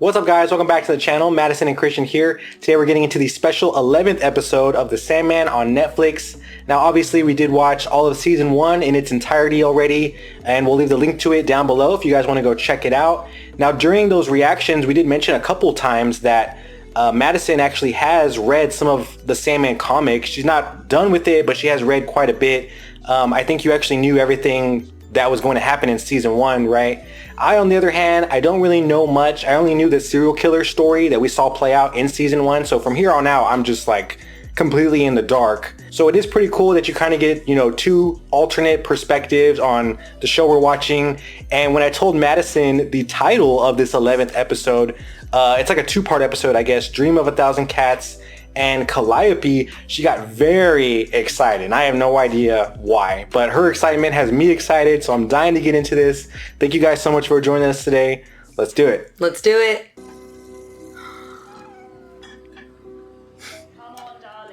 What's up, guys? Welcome back to the channel. Madison and Christian here. Today we're getting into the special 11th episode of The Sandman on Netflix. Now obviously we did watch all of season 1 in its entirety already, and we'll leave the link to it down below if you guys want to go check it out. Now during those reactions we did mention a couple times that Madison actually has read some of the Sandman comics. She's not done with it, but she has read quite a bit. I think you actually knew everything that was going to happen in season 1, right? I, on the other hand, I don't really know much. I only knew the serial killer story that we saw play out in season 1. So from here on out, I'm just like completely in the dark. So it is pretty cool that you kind of get, two alternate perspectives on the show we're watching. And when I told Madison the title of this 11th episode, it's like a 2-part episode, I guess, Dream of a Thousand Cats and Calliope, she got very excited. I have no idea why, but her excitement has me excited, so I'm dying to get into this. Thank you guys so much for joining us today. Let's do it. Let's do it.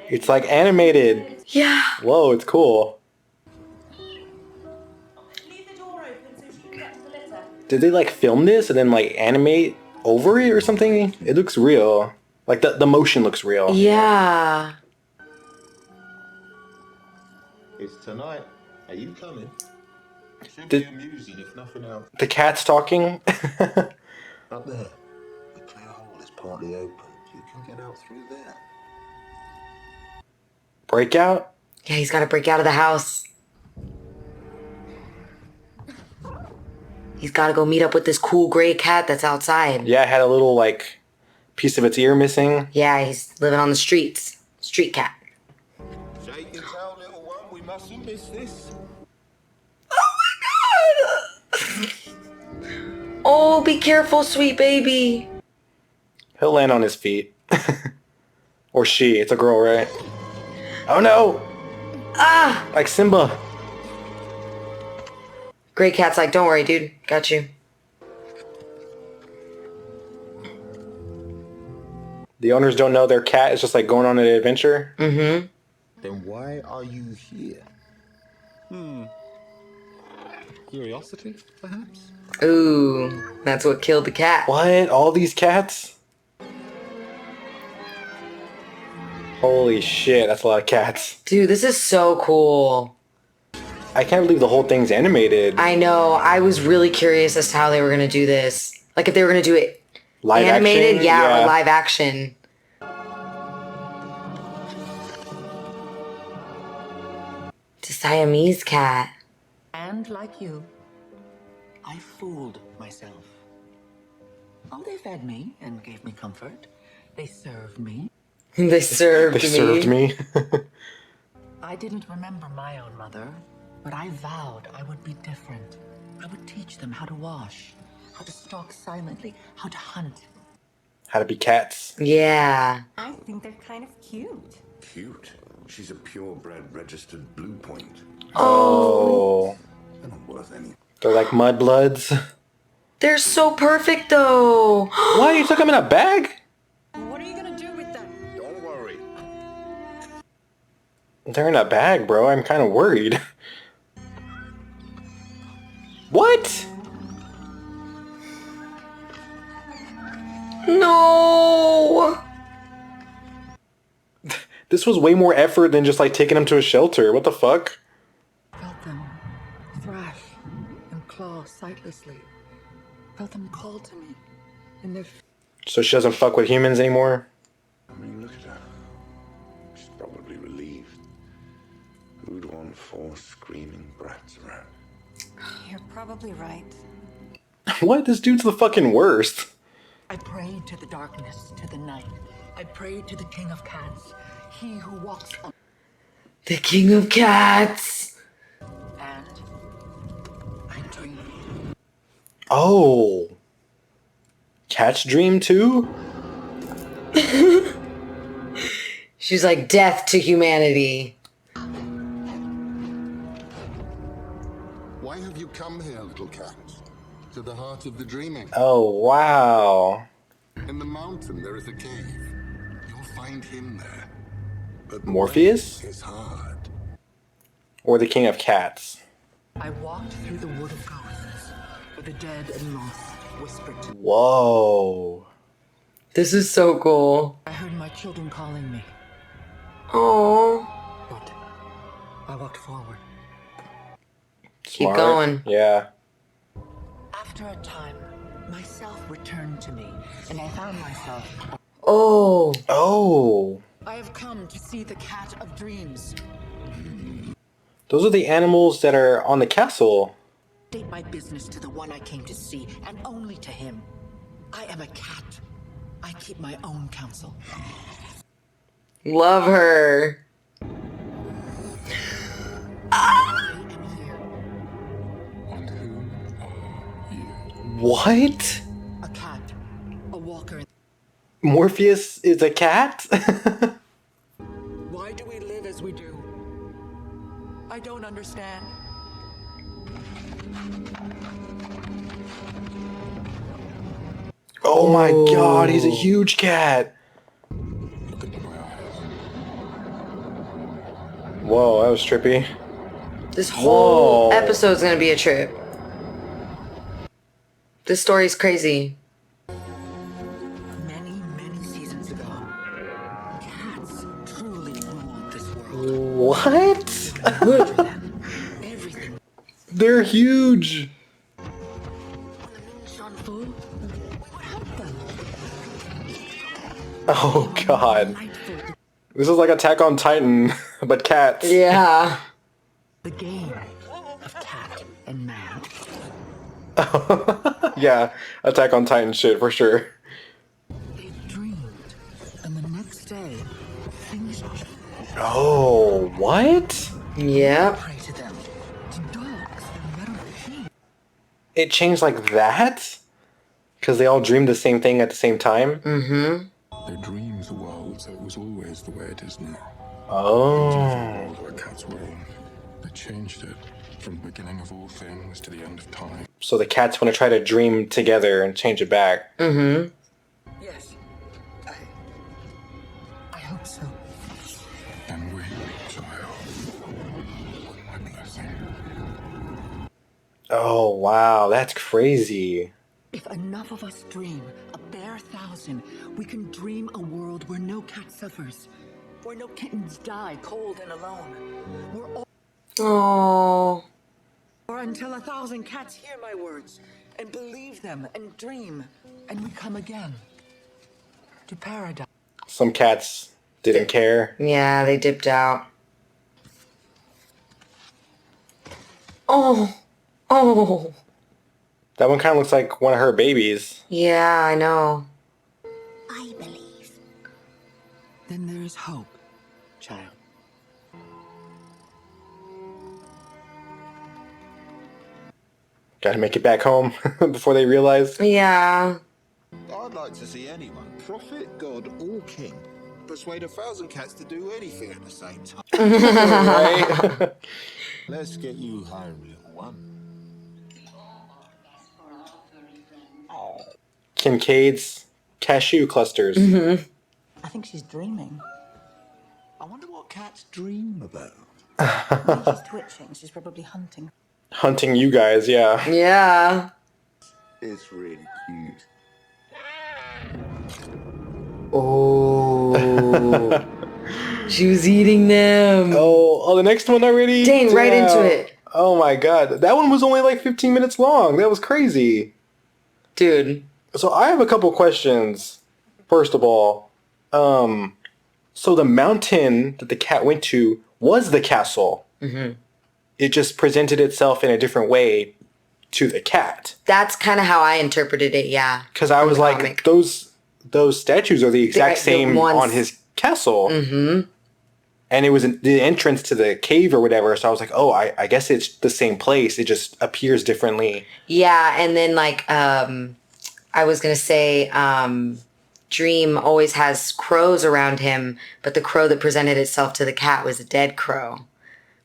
It's like animated. Yeah. Whoa, it's cool. Leave the door open so she can get to the litter. Did they like film this and then like animate over it or something? It looks real. Like the motion looks real. Yeah. It's tonight. Are you coming? Should Did- be amusing if nothing else. The cat's talking. Up there. The clear hole is partly open. You can get out through there. Breakout? Yeah, he's got to break out of the house. He's got to go meet up with this cool gray cat that's outside. Yeah, it had a little like piece of its ear missing. Yeah, he's living on the streets. Street cat. Shake and tell, little one. We mustn't miss this. Oh, be careful, sweet baby. He'll land on his feet. Or she. It's a girl, right? Oh no! Ah! Like Simba. Gray cat's like, don't worry, dude. Got you. The owners don't know their cat is just like going on an adventure. Mm-hmm. Then why are you here? Curiosity, perhaps? Ooh, that's what killed the cat. What? All these cats? Holy shit, that's a lot of cats. Dude, this is so cool. I can't believe the whole thing's animated. I know. I was really curious as to how they were going to do this. Like if they were going to do it Live animated, action? yeah, or live action. It's a Siamese cat. And like you, I fooled myself. Oh, they fed me and gave me comfort. They served me. They served They me. served me. I didn't remember my own mother, but I vowed I would be different. I would teach them how to wash, how to stalk silently, how to hunt. How to be cats. Yeah. I think they're kind of cute. Cute. She's a purebred registered blue point. Oh. They're not worth any. They're like mudbloods. They're so perfect though. What? You took them in a bag? What are you gonna do with them? Don't worry. They're in a bag, bro. I'm kind of worried. What? No. This was way more effort than just like taking them to a shelter. What the fuck? Felt them thrash and claw sightlessly. Felt them call to me in their So she doesn't fuck with humans anymore? I mean, look at her. She's probably relieved. Who'd want 4 screaming brats around? You're probably right. What? This dude's the fucking worst. I prayed to the darkness, to the night. I prayed to the king of cats, he who walks on. The king of cats. And I dreamed. Oh. Cats dream too? She's like death to humanity. Why have you come here, little cat? To the heart of the dreaming. Oh, wow. In the mountain there is a cave. You'll find him there. But Morpheus? the way is hard. Or the king of cats? I walked through the wood of ghosts, where the dead and lost whispered to me. Whoa. This is so cool. I heard my children calling me, Oh, but I walked forward. keep Smart. going. Yeah. After a time, myself returned to me, and I found myself. Oh, Oh. I have come to see the cat of dreams. Those are the animals that are on the castle. State my business to the one I came to see, and only to him. I am a cat. I keep my own counsel. love her. I am here. And who are you? What? A cat. A walker. Morpheus is a cat? Why do we live as we do? I don't understand. Oh my god, he's a huge cat. Look into my eyes. Whoa, that was trippy. This whole Whoa. episode's gonna be a trip. This story's crazy. Many, many seasons ago, cats truly ruled this world. What? Everything. They're huge. When the moon shone full, we would hunt them. Oh god. Delightful. This is like Attack on Titan, but cats. Yeah. The game of cat and man. Yeah, Attack on Titan shit for sure. They dreamed, and the next day, things changed. Oh, what? Yep. Pray to them, to dogs and metal sheep. It changed like that? Because they all dreamed the same thing at the same time? Mm-hmm. They dreamed the world, so it was always the way it is now. Oh. World where cats rule. They changed it from the beginning of all things to the end of time. So the cats want to try to dream together and change it back. Mm-hmm. Yes, I hope so. And we, child, my blessing. Oh, wow, that's crazy. If enough of us dream, a bare thousand, we can dream a world where no cat suffers, where no kittens die cold and alone, where all, Oh. or until 1,000 cats hear my words and believe them and dream, and we come again to paradise. Some cats didn't care. Yeah, they dipped out. Oh. Oh. That one kind of looks like one of her babies. Yeah, I know. I believe. Then there is hope, child. Gotta make it back home before they realize. Yeah. I'd like to see anyone, prophet, god, or king, persuade 1,000 cats to do anything at the same time. Right? Let's get you home, little one. Kincaid's cashew clusters. I think she's dreaming. I wonder what cats dream about. She's twitching. She's probably hunting. Hunting you guys, yeah. Yeah. It's really cute. Oh. She was eating them. Oh, the next one already? Dang, right into it. Oh my god. That one was only like 15 minutes long. That was crazy. Dude. So I have a couple questions. First of all, so the mountain that the cat went to was the castle. Mm-hmm. It just presented itself in a different way to the cat. That's kind of how I interpreted it, yeah. Because I was like, comic. those statues are the exact the same ones- on his castle. Mm-hmm. And it was the entrance to the cave or whatever. So I was like, oh, I guess it's the same place. It just appears differently. Yeah, and then like I was gonna say Dream always has crows around him, but the crow that presented itself to the cat was a dead crow,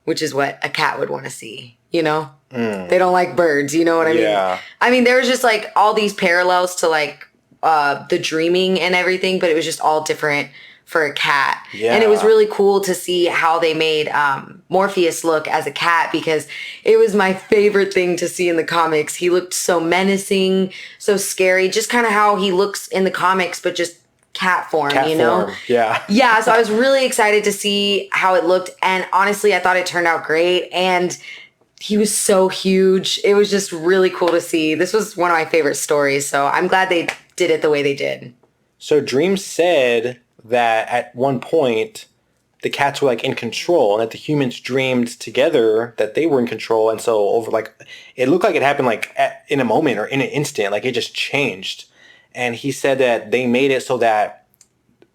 which is what a cat would want to see, you know? They don't like birds, you know what I mean? Yeah. I mean, there was just like all these parallels to like the dreaming and everything, but it was just all different for a cat. Yeah. And it was really cool to see how they made Morpheus look as a cat, because it was my favorite thing to see in the comics. He looked so menacing, so scary, just kind of how he looks in the comics, but just cat form, Cat you know? form, yeah. Yeah, so I was really excited to see how it looked, and honestly, I thought it turned out great, and he was so huge. It was just really cool to see. This was one of my favorite stories, so I'm glad they did it the way they did. So Dream said that at one point the cats were like in control, and that the humans dreamed together that they were in control, and so over like it looked like it happened like in a moment or in an instant, like it just changed. And he said that they made it so that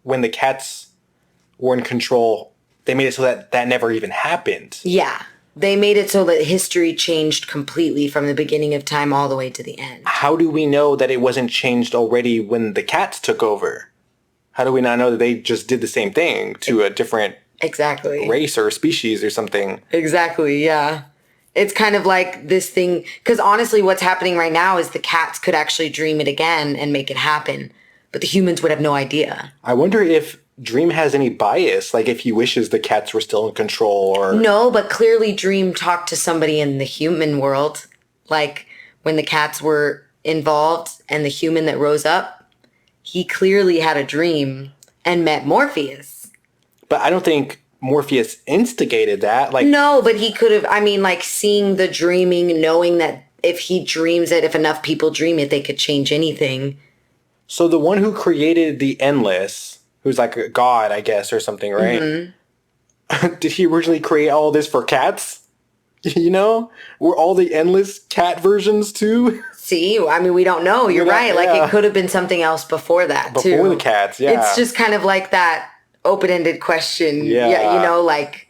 when the cats were in control, they made it so that that never even happened. Yeah. They made it so that history changed completely from the beginning of time all the way to the end. How do we know that it wasn't changed already when the cats took over? How do we not know that they just did the same thing to a different race or species or something? Exactly, yeah. It's kind of like this thing, because honestly what's happening right now is the cats could actually dream it again and make it happen, but the humans would have no idea. I wonder if Dream has any bias, like if he wishes the cats were still in control or... No, but clearly Dream talked to somebody in the human world. Like when the cats were involved and the human that rose up, he clearly had a dream and met Morpheus. But I don't think Morpheus instigated that. Like, no, but he could have, I mean, like seeing the dreaming, knowing that if he dreams it, if enough people dream it, they could change anything. So the one who created the Endless, who's like a god, I guess, or something, right? Mm-hmm. Did he originally create all this for cats? You know? Were all the Endless cat versions too? See, I mean, we don't know. You're right. Like, it could have been something else before that, too. Before the cats, yeah. It's just kind of like that open-ended question. Yeah, you know, like,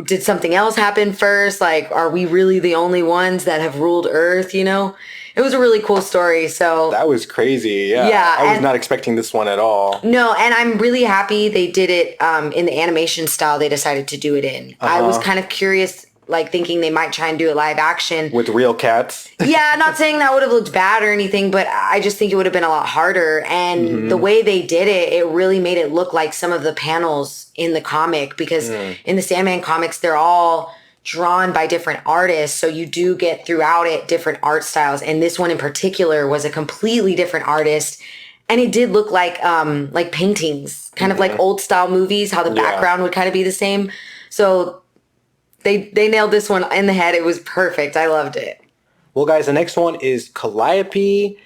did something else happen first? Like, are we really the only ones that have ruled Earth, you know? It was a really cool story, so... That was crazy, yeah. Yeah, I was not expecting this one at all. No, and I'm really happy they did it in the animation style they decided to do it in. I was kind of curious, like, thinking they might try and do it live action. With real cats? Yeah, not saying that would have looked bad or anything, but I just think it would have been a lot harder. And the way they did it, it really made it look like some of the panels in the comic, because in the Sandman comics, they're all drawn by different artists, so you do get throughout it different art styles, and this one in particular was a completely different artist, and it did look like paintings, kind of like old style movies, how the background would kind of be the same. So they nailed this one in the head. It was perfect. I loved it. Well, guys, the next one is Calliope.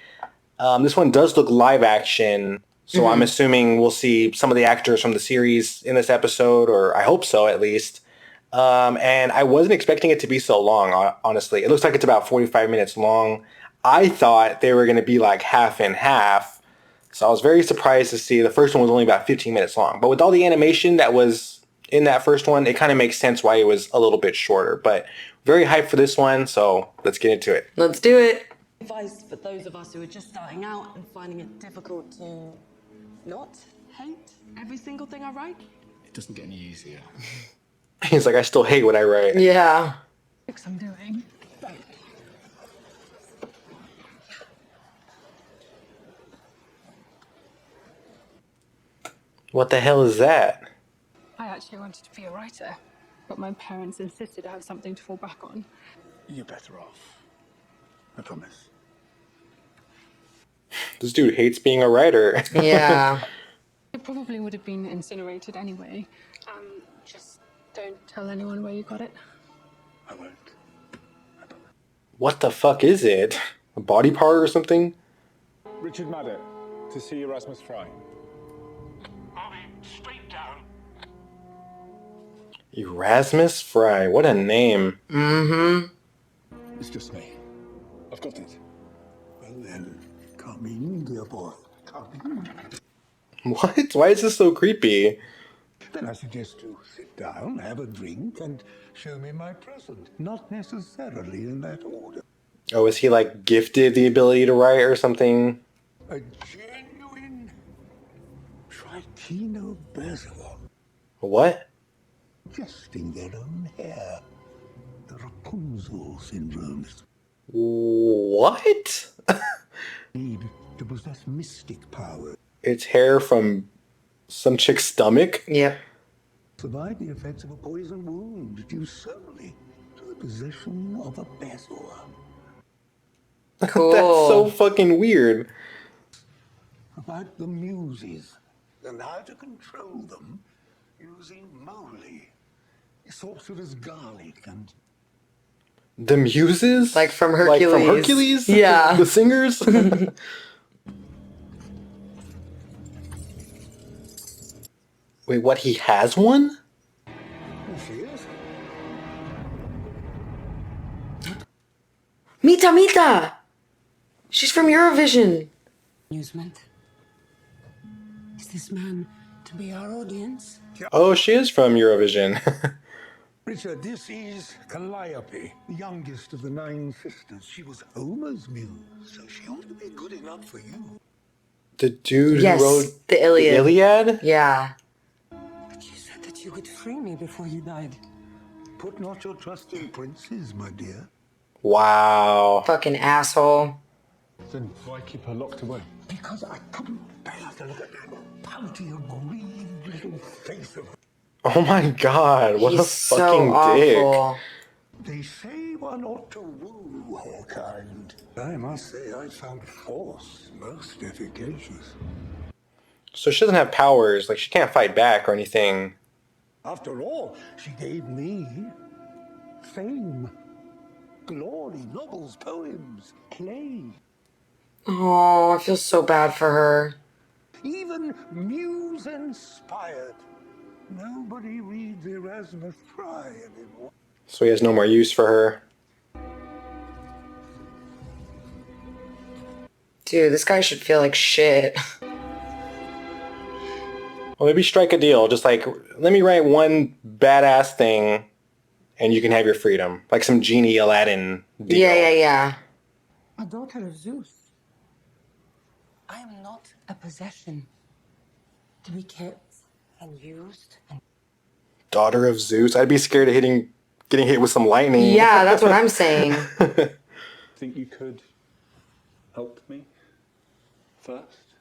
This one does look live action, so I'm assuming we'll see some of the actors from the series in this episode, or I hope so at least. And I wasn't expecting it to be so long, honestly. It looks like it's about 45 minutes long. I thought they were going to be like half and half. So I was very surprised to see the first one was only about 15 minutes long. But with all the animation that was in that first one, it kind of makes sense why it was a little bit shorter. But very hyped for this one, so let's get into it. Let's do it. Advice for those of us who are just starting out and finding it difficult to not hate every single thing I write. It doesn't get any easier. He's like, I still hate what I write. Yeah. I'm doing. What the hell is that? I actually wanted to be a writer, but my parents insisted I have something to fall back on. You're better off. I promise. This dude hates being a writer. Yeah. It probably would have been incinerated anyway. Just don't tell anyone where you got it. I won't. What the fuck is it? A body part or something? Richard Maddox, to see Erasmus Fry. Bobby, straight down. Erasmus Fry, what a name. Mm-hmm. It's just me. I've got it. Well then, come in, dear boy. Come in. What? Why is this so creepy? Then I suggest you sit down, have a drink, and show me my present. Not necessarily in that order. Oh, is he like gifted the ability to write or something? A genuine Tritinobezoar. What? Adjusting their own hair. The Rapunzel syndrome. What? Need to possess mystic power. It's hair from some chick's stomach? Yep. survived the effects of a poison wound due solely to the possession of a bezel. Cool. That's so fucking weird. About the muses and how to control them using moly, sorcerer's garlic, and The muses? Like from Hercules. Like from Hercules? Yeah. The singers? Wait, what? He has one? Here she is. Mita Mita! She's from Eurovision. Amusement. Is this man to be our audience? Oh, she is from Eurovision. Richard, this is Calliope, the youngest of the 9 sisters. She was Homer's muse, so she ought to be good enough for you. The dude Yes, who wrote the Iliad. The Iliad? Yeah. But you said that you would free me before you died. Put not your trust in princes, my dear. Wow. Fucking asshole. Then why keep her locked away? Because I couldn't bear to look at that pouty, aggrieved little face of... Oh my god, what He's a fucking so dick. awful. They say one ought to woo her kind. I must say I found force most efficacious. So she doesn't have powers, like she can't fight back or anything. After all, she gave me fame, glory, novels, poems, play. Oh, I feel so bad for her. Even muse-inspired. Nobody reads Erasmus Fry anymore. So he has no more use for her. Dude, this guy should feel like shit. Well, maybe strike a deal. Just like, let me write one badass thing and you can have your freedom. Like some genie Aladdin deal. Yeah. A daughter of Zeus. I am not a possession to be kept and used. And Daughter of Zeus? I'd be scared of getting hit with some lightning. Yeah, that's what I'm saying. Think you could help me first?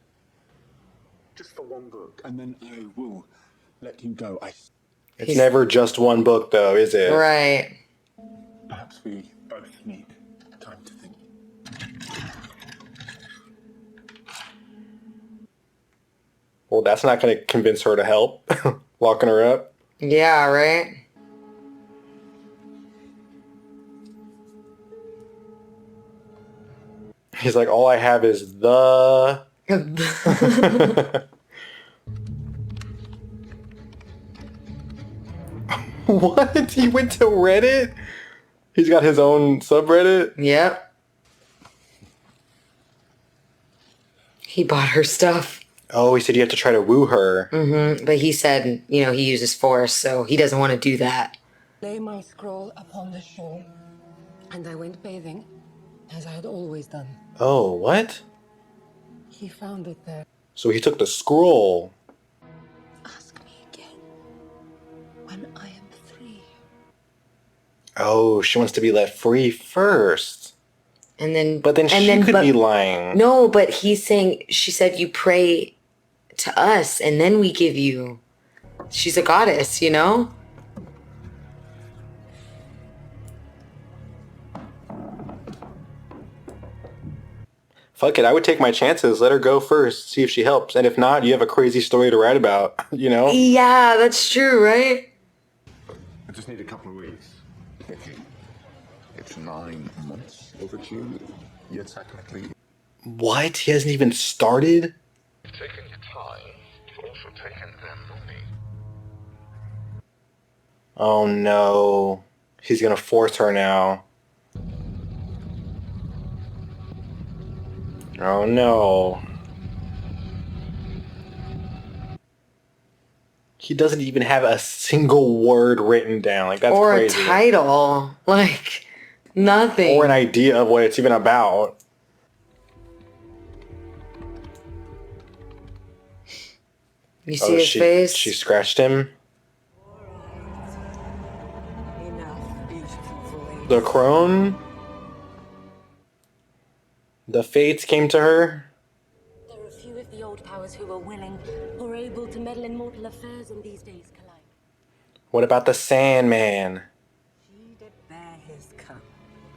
Just for one book, and then I will let you go. It's never just one book, though, is it? Right. Perhaps we both need time to think. Well, that's not going to convince her to help. Locking her up. Yeah, right? He's like, all I have is the... What? He went to Reddit? He's got his own subreddit? Yep. He bought her stuff. Oh, he said you have to try to woo her. Mm-hmm. But he said, he uses force, so he doesn't want to do that. lay my scroll upon the shore, and I went bathing, as I had always done. Oh, what? He found it there. So he took the scroll. Ask me again when I am free. Oh, she wants to be let free first. And then... But then she could be lying. No, but he's saying, she said you pray to us, and then we give you... She's a goddess, Fuck it, I would take my chances. Let her go first, see if she helps. And if not, you have a crazy story to write about, Yeah, that's true, right? I just need a couple of weeks. It's 9 months overdue. Yet technically... What? He hasn't even started? You've taken your time. You've also taken their money. Oh no. He's gonna force her now. Oh no. He doesn't even have a single word written down. Like, that's crazy. Or a title. Like, nothing. Or an idea of what it's even about. You see his face? She scratched him. The crone? The fates came to her? There are few of the old powers who are willing or able to meddle in mortal affairs in these days, Calliope. What about the Sandman? She did bear his cup.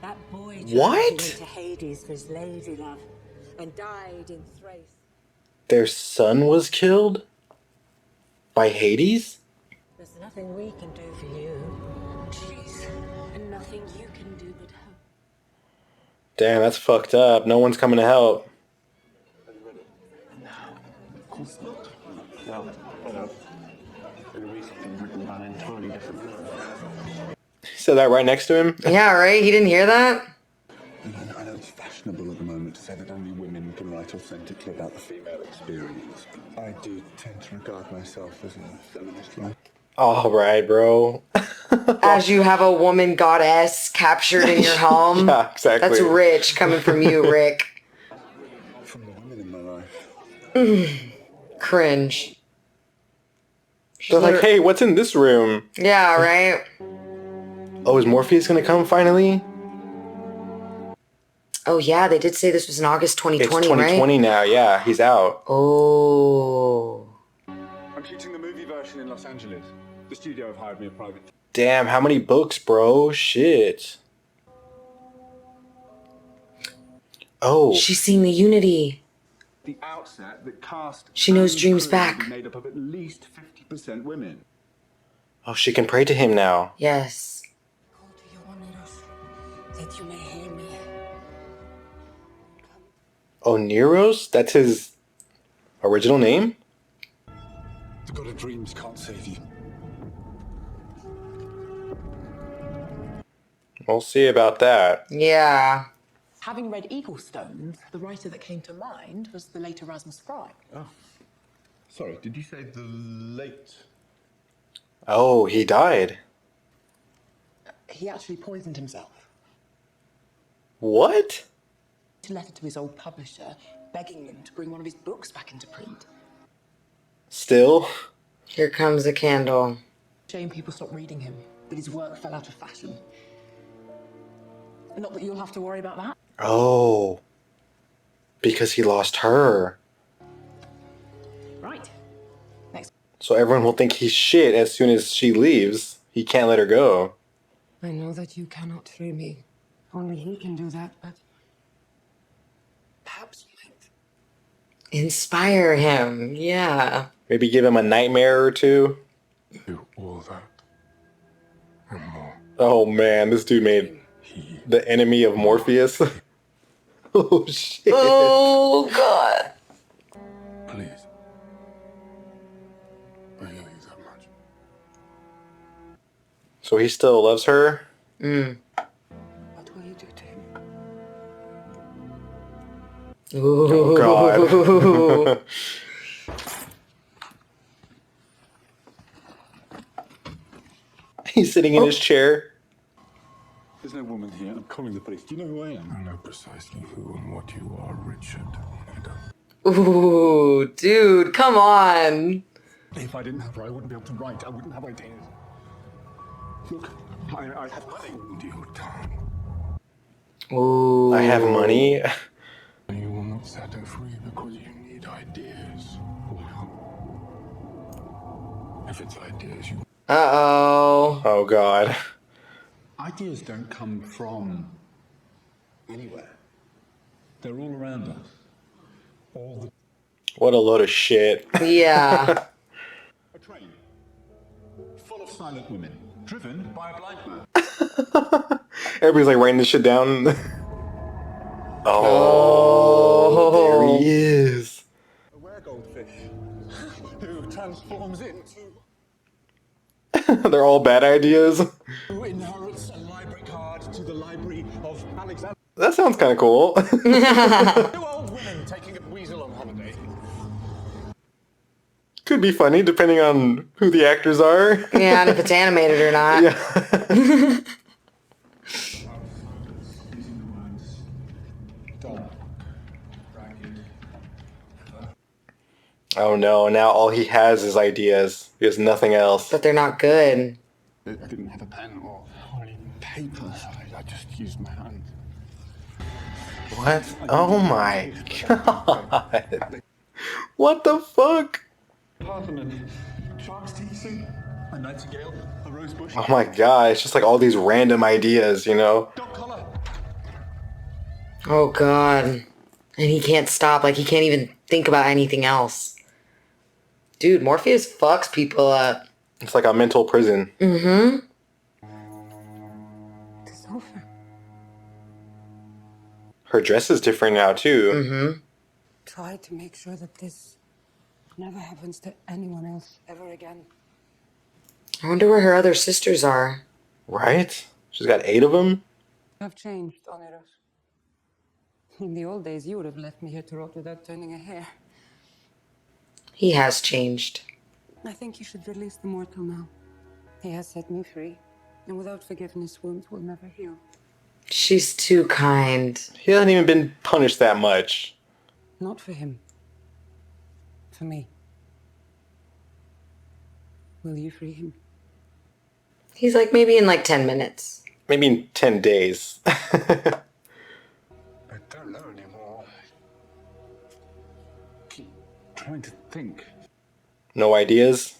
That boy What? went to Hades for his lady love and died in Thrace. Their son was killed? By Hades? There's nothing we can do for you, please, and nothing you can do but help. Damn, that's fucked up. No one's coming to help. Of course not. No, I don't. In a recent thing written by an entirely different man. He said that right next to him? Yeah, right? He didn't hear that? I know it's fashionable at the moment to say that only women can write authentically about the female experience. I do tend to regard myself as a feminist, right? All right, bro. As you have a woman goddess captured in your home. Yeah, exactly. That's rich coming from you, Rick. From the women in my life. Cringe. They're like, hey, what's in this room? Yeah, right? Oh, is Morpheus gonna come finally? Oh, yeah, they did say this was in August 2020, It's 2020 right? now, yeah, he's out. Oh. I'm shooting the movie version in Los Angeles. The studio have hired me a private... Damn, how many books, bro? Shit. Oh. She's seeing the unity. The outset that cast... She knows and Dream's crew back. will be made up of at least 50% women. Oh, she can pray to him now. Yes. That you may hear me. Oh, Neros? That's his original name? The god of dreams can't save you. We'll see about that. Yeah. Having read Eagle Stones, the writer that came to mind was the late Erasmus Fry. Oh. Sorry, did you say the late? Oh, he died. He actually poisoned himself. What? A letter to his old publisher, begging him to bring one of his books back into print. Still? Here comes a candle. Shame people stopped reading him, that his work fell out of fashion. Not that you'll have to worry about that. Oh. Because he lost her. Right. Next. So everyone will think he's shit as soon as she leaves. He can't let her go. I know that you cannot free me. Only he can do that, but perhaps you might. Inspire him. Yeah. Maybe give him a nightmare or two. Do all that and more. Oh man, this dude made the enemy of Morpheus. Oh shit. Oh god. Please. I owe you that much. So he still loves her? Mm. What will you do to him? Ooh. Oh god. He's sitting in his chair. There's no woman here. I'm calling the police. Do you know who I am? I know precisely who and what you are, Richard. I don't. Ooh, dude, come on. If I didn't have her, I wouldn't be able to write. I wouldn't have ideas. Look, I have money. Hold your tongue. Ooh. I have money. You will not set her free because you need ideas. If it's ideas you... Uh-oh. Oh god. Ideas don't come from anywhere. They're all around us. All the... What a load of shit. Yeah. A train full of silent women, driven by a blind man. Everybody's like writing this shit down. Oh, there he is. A were-goldfish who transforms into... They're all bad ideas. Who inherits a library card to the Library of Alexander. That sounds kind of cool. Two old women taking a weasel on holiday. Could be funny depending on who the actors are. Yeah, and if it's animated or not. Yeah. Oh no, now all he has is ideas. He has nothing else. But they're not good. I didn't have a pen or any paper. I just used my hands. What? Oh my god. What the fuck? Parliament. Shark's teeth soup. A nightingale, a rose bush. Oh my god, it's just like all these random ideas, you know? Dog collar. Oh god. And he can't stop. Like, he can't even think about anything else. Dude, Morpheus fucks people up. It's like a mental prison. Mm-hmm. It's over. Her dress is different now, too. Mm-hmm. Try to make sure that this never happens to anyone else ever again. I wonder where her other sisters are. Right? She's got 8 of them? I've changed, Oneros. In the old days, you would have left me here to rot without turning a hair. He has changed. I think you should release the mortal now. He has set me free, and without forgiveness, wounds will never heal. She's too kind. He hasn't even been punished that much. Not for him. For me. Will you free him? He's like, maybe in like 10 minutes. Maybe in 10 days. I don't know anymore. Keep trying to think. No ideas?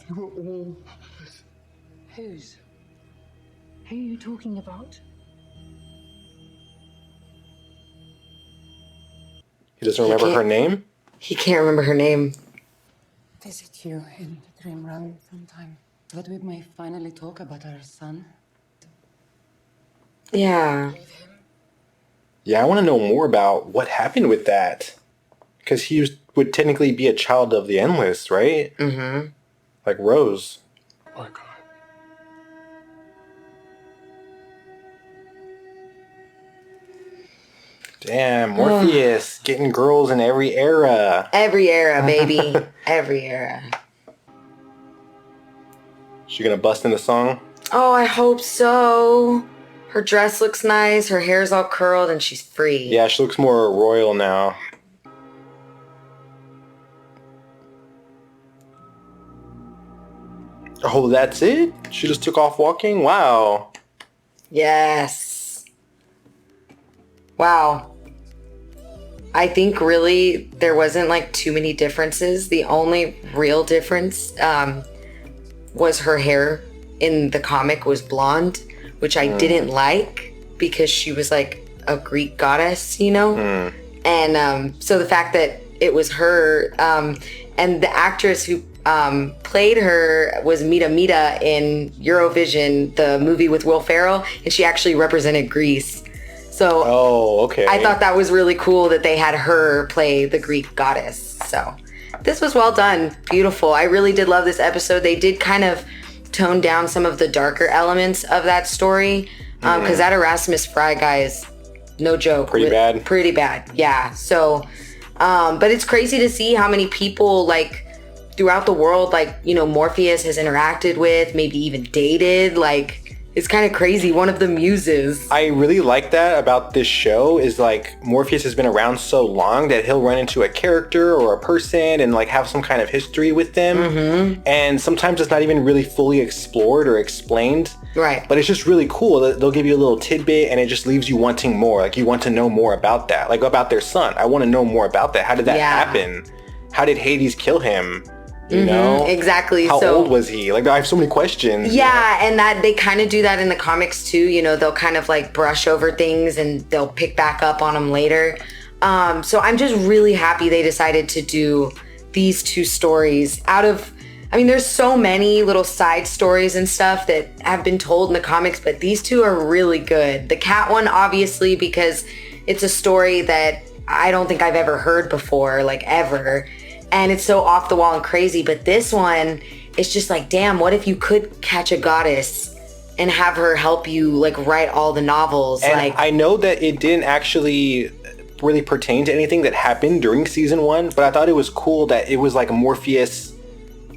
You were all... Whose? Who are you talking about? He doesn't remember her name? He can't remember her name. Visit you in the dream realm sometime. That we may finally talk about our son. Yeah. Yeah, I want to know more about what happened with that. Because would technically be a child of the Endless, right? Mm-hmm. Like Rose. Oh, God. Damn, Morpheus getting girls in every era. Every era, baby. Every era. She gonna bust in the song? Oh, I hope so. Her dress looks nice. Her hair's all curled and she's free. Yeah, she looks more royal now. Oh, that's it? She just took off walking? Wow. Yes. Wow. I think really there wasn't like too many differences. The only real difference was her hair in the comic was blonde, which I didn't like because she was like a Greek goddess, you know? And so the fact that it was her and the actress who played her was Mita Mita in Eurovision, the movie with Will Ferrell, and she actually represented Greece. So okay. I thought that was really cool that they had her play the Greek goddess. So this was well done. Beautiful. I really did love this episode. They did kind of tone down some of the darker elements of that story because that Erasmus Fry guy is no joke. Pretty bad. Pretty bad. Yeah. So, but it's crazy to see how many people like throughout the world, like, you know, Morpheus has interacted with, maybe even dated, like... It's kind of crazy. One of the muses. I really like that about this show is like Morpheus has been around so long that he'll run into a character or a person and like have some kind of history with them. And sometimes it's not even really fully explored or explained. Right. But it's just really cool. They'll give you a little tidbit and it just leaves you wanting more. Like you want to know more about that. Like about their son. I want to know more about that. How did that happen? How did Hades kill him? You know? Exactly. How old was he? Like, I have so many questions. Yeah, and that they kind of do that in the comics too. You know, they'll kind of like brush over things and they'll pick back up on them later. So I'm just really happy they decided to do these two stories out of... I mean, there's so many little side stories and stuff that have been told in the comics, but these two are really good. The cat one, obviously, because it's a story that I don't think I've ever heard before, like ever. And it's so off the wall and crazy. But this one, it's just like, damn, what if you could catch a goddess and have her help you like write all the novels? And like, I know that it didn't actually really pertain to anything that happened during season 1, but I thought it was cool that it was like Morpheus,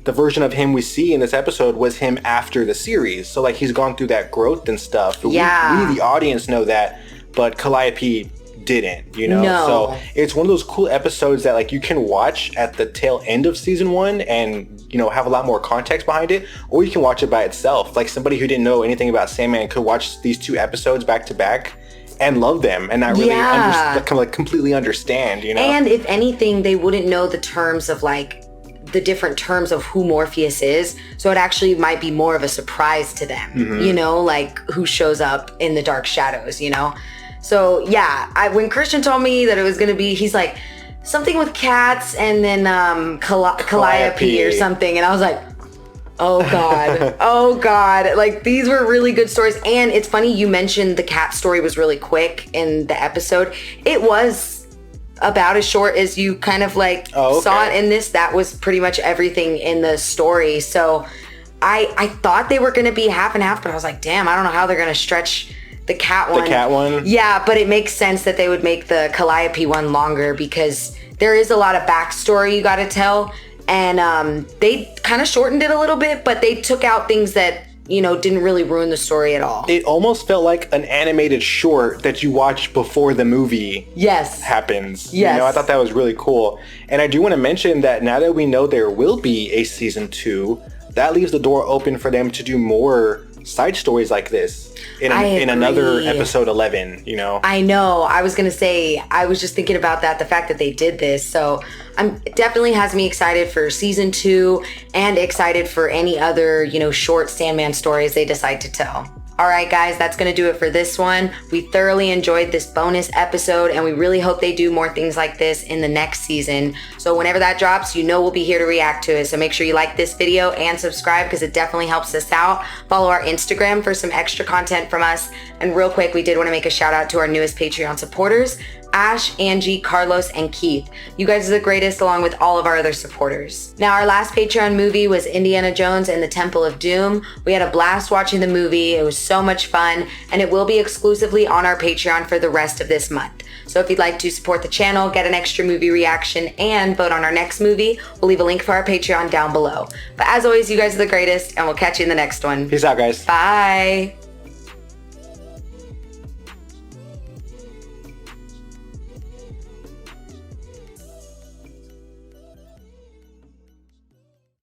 the version of him we see in this episode was him after the series. So like he's gone through that growth and stuff. But we, the audience, know that, but Calliope didn't, you know? No. So it's one of those cool episodes that like you can watch at the tail end of season 1 and, you know, have a lot more context behind it, or you can watch it by itself. Like somebody who didn't know anything about Sandman could watch these two episodes back to back and love them and not really completely understand, you know? And if anything, they wouldn't know the terms of like the different terms of who Morpheus is. So it actually might be more of a surprise to them, you know, like who shows up in the dark shadows, you know? So yeah, when Christian told me that it was going to be, he's like, something with cats and then Calliope or something. And I was like, oh God, oh God. Like these were really good stories. And it's funny, you mentioned the cat story was really quick in the episode. It was about as short as you kind of like saw it in this. That was pretty much everything in the story. So I thought they were going to be half and half, but I was like, damn, I don't know how they're going to stretch the cat one. The cat one? Yeah, but it makes sense that they would make the Calliope one longer because there is a lot of backstory you got to tell. And they kind of shortened it a little bit, but they took out things that, you know, didn't really ruin the story at all. It almost felt like an animated short that you watch before the movie happens. Yes. You know, I thought that was really cool. And I do want to mention that now that we know there will be a season 2, that leaves the door open for them to do more side stories like this in another episode 11, you know? I know. I was going to say, I was just thinking about that, the fact that they did this. So it definitely has me excited for season 2 and excited for any other, you know, short Sandman stories they decide to tell. All right, guys, that's going to do it for this one. We thoroughly enjoyed this bonus episode, and we really hope they do more things like this in the next season. So whenever that drops, you know we'll be here to react to it. So make sure you like this video and subscribe because it definitely helps us out. Follow our Instagram for some extra content from us. And real quick, we did want to make a shout out to our newest Patreon supporters, Ash, Angie, Carlos, and Keith. You guys are the greatest along with all of our other supporters. Now, our last Patreon movie was Indiana Jones and the Temple of Doom. We had a blast watching the movie. It was so much fun, and it will be exclusively on our Patreon for the rest of this month. So if you'd like to support the channel, get an extra movie reaction, and vote on our next movie, we'll leave a link for our Patreon down below. But as always, you guys are the greatest, and we'll catch you in the next one. Peace out, guys. Bye.